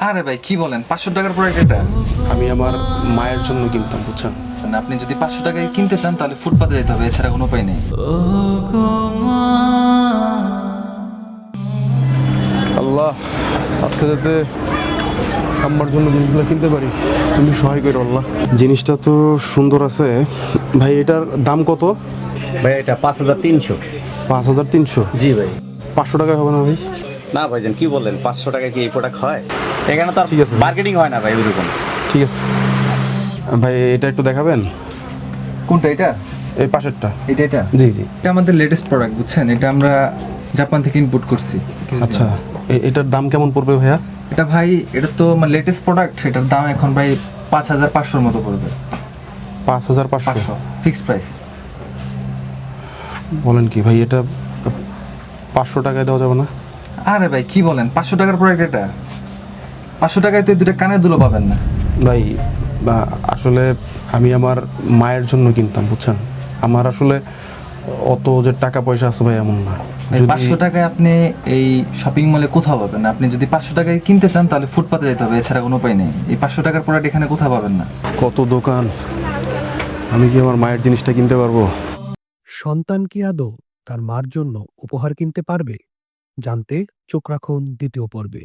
আরে ভাই কি বলেন, 500 টাকার প্রোডাক্ট এটা? আমি আমার মায়ের জন্য কিনতাম, বুঝছেন? মানে আপনি যদি 500 টাকায় কিনতে চান তাহলে ফুটপাতে যেতে হবে, এছাড়া কোনো উপায় নেই। আল্লাহ, আজকে যাতে আমার জন্য জিনিসগুলো কিনতে পারি, তুমি সহায় করো আল্লাহ। জিনিসটা তো সুন্দর আছে ভাই, এটার দাম কত? ভাই এটা 5300। 5300? জি ভাই। 500 টাকায় হবে না ভাই? না ভাইজান কি বললেন, 500 টাকায় কি এই প্রোডাক্ট হয়? এখানে তো ঠিক আছে। মার্কেটিং হয় না ভাই ওইরকম। ঠিক আছে ভাই, এটা একটু দেখাবেন? কোনটা এটা? এই পাশেরটা। এটা এটা জি জি। এটা আমাদের লেটেস্ট প্রোডাক্ট, বুঝছেন? এটা আমরা জাপান থেকে ইম্পোর্ট করছি। আচ্ছা, এটার দাম কেমন পড়বে ভাইয়া? এটা ভাই, এটা তো লেটেস্ট প্রোডাক্ট, এটার দাম এখন ভাই 5500-র মতো পড়বে। 5500? Fixed price. বলেন কি ভাই, এটা 500 টাকায় দেওয়া যাবে না? আরে ভাই কি বলেন, 500 টাকার প্রোডাক্ট এটা? 500 টাকায় তো এই দুটো কানের দুলো পাবেন না। ভাই আসলে আমি আমার মায়ের জন্য কিনতাম, বুঝছেন? আমার আসলে অত যে টাকা পয়সা আছে ভাই, এমন না। ভাই, 500 টাকায় আপনি এই শপিং মলে কোথাও পাবেন না। আপনি যদি 500 টাকায় কিনতে চান তাহলে ফুটপাতে যেতে হবে, এছাড়া কোনো উপায় নেই। এই 500 টাকার প্রোডাক্ট এখানে কোথাও পাবেন না। কত দোকান, আমি কি আমার মায়ের জিনিসটা কিনতে পারবো? সন্তান কি আদৌ তার মার জন্য উপহার কিনতে পারবে? জানতে চোখ রাখুন দ্বিতীয় পর্বে।